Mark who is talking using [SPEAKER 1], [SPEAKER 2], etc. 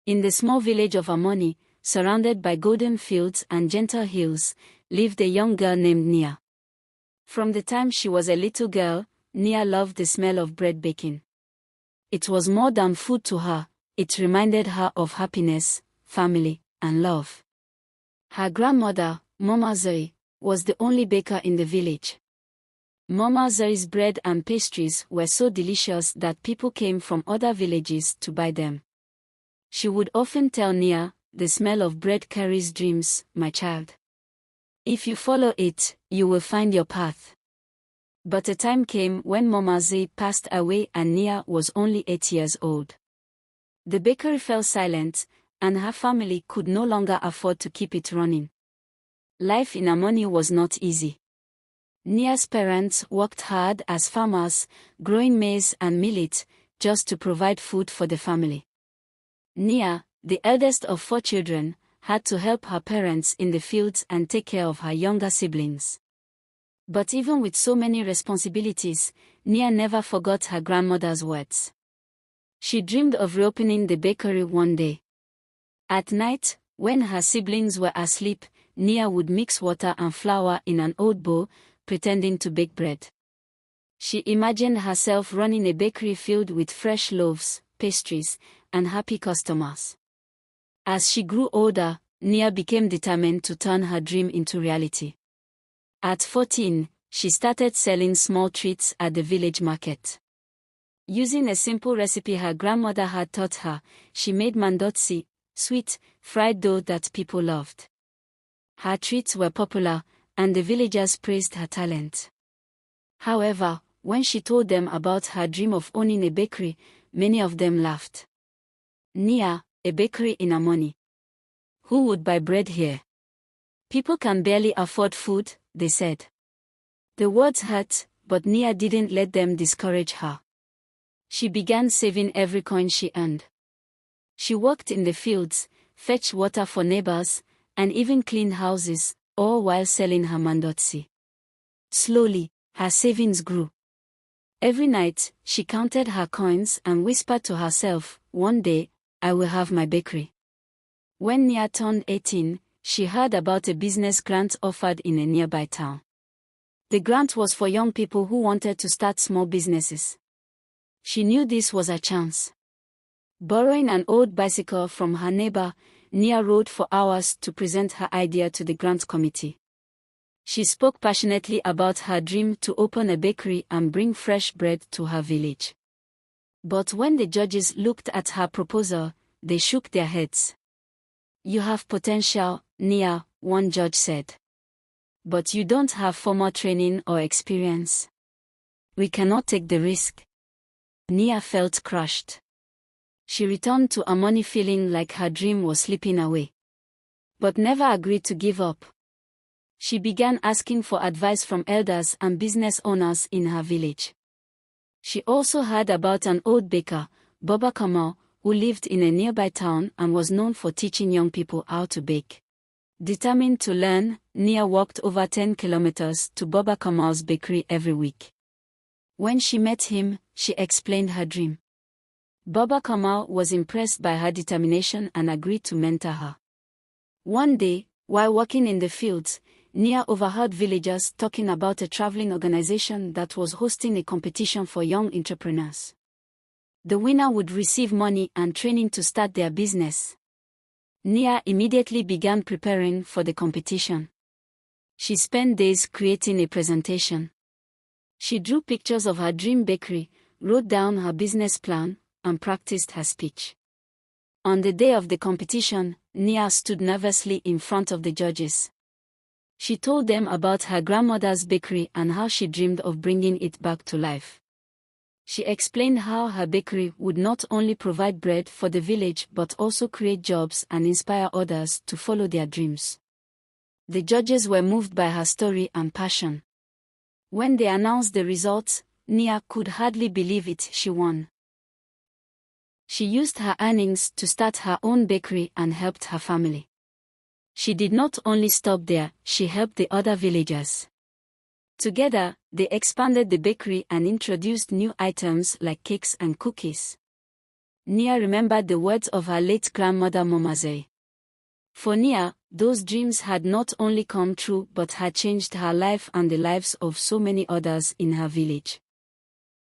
[SPEAKER 1] In the small village of Amoni, surrounded by golden fields and gentle hills, lived a young girl named Nia. From the time she was a little girl, Nia loved the smell of bread baking. It was more than food to her, it reminded her of happiness, family, and love. Her grandmother, Mama Zoe, was the only baker in the village. Mama Zoe's bread and pastries were so delicious that people came from other villages to buy them. She would often tell Nia, "The smell of bread carries dreams, my child. If you follow it, you will find your path." But a time came when Mama Zoe passed away and Nia was only 8 years old. The bakery fell silent, and her family could no longer afford to keep it running. Life in Amoni was not easy. Nia's parents worked hard as farmers, growing maize and millet, just to provide food for the family. Nia, the eldest of 4 children, had to help her parents in the fields and take care of her younger siblings. But even with so many responsibilities, Nia never forgot her grandmother's words. She dreamed of reopening the bakery one day. At night, when her siblings were asleep, Nia would mix water and flour in an old bowl, pretending to bake bread. She imagined herself running a bakery filled with fresh loaves, pastries, and happy customers. As she grew older, Nia became determined to turn her dream into reality. At 14, she started selling small treats at the village market. Using a simple recipe her grandmother had taught her, she made mandotsi, sweet, fried dough that people loved. Her treats were popular, and the villagers praised her talent. However, when she told them about her dream of owning a bakery, many of them laughed. "Nia, a bakery in Amoni. Who would buy bread here? People can barely afford food," they said. The words hurt, but Nia didn't let them discourage her. She began saving every coin she earned. She worked in the fields, fetched water for neighbors, and even cleaned houses, all while selling her mandotsi. Slowly, her savings grew. Every night, she counted her coins and whispered to herself, "One day, I will have my bakery." When Nia turned 18, she heard about a business grant offered in a nearby town. The grant was for young people who wanted to start small businesses. She knew this was her chance. Borrowing an old bicycle from her neighbor, Nia rode for hours to present her idea to the grant committee. She spoke passionately about her dream to open a bakery and bring fresh bread to her village. But when the judges looked at her proposal, they shook their heads. "You have potential, Nia," one judge said. "But you don't have formal training or experience. We cannot take the risk." Nia felt crushed. She returned to Amoni feeling like her dream was slipping away. But never agreed to give up. She began asking for advice from elders and business owners in her village. She also heard about an old baker, Baba Kamal, who lived in a nearby town and was known for teaching young people how to bake. Determined to learn, Nia walked over 10 kilometers to Baba Kamal's bakery every week. When she met him, she explained her dream. Baba Kamal was impressed by her determination and agreed to mentor her. One day, while working in the fields, Nia overheard villagers talking about a traveling organization that was hosting a competition for young entrepreneurs. The winner would receive money and training to start their business. Nia immediately began preparing for the competition. She spent days creating a presentation. She drew pictures of her dream bakery, wrote down her business plan, and practiced her speech. On the day of the competition, Nia stood nervously in front of the judges. She told them about her grandmother's bakery and how she dreamed of bringing it back to life. She explained how her bakery would not only provide bread for the village but also create jobs and inspire others to follow their dreams. The judges were moved by her story and passion. When they announced the results, Nia could hardly believe it. She won. She used her earnings to start her own bakery and helped her family. She did not only stop there, she helped the other villagers. Together, they expanded the bakery and introduced new items like cakes and cookies. Nia remembered the words of her late grandmother Momazei. For Nia, those dreams had not only come true but had changed her life and the lives of so many others in her village.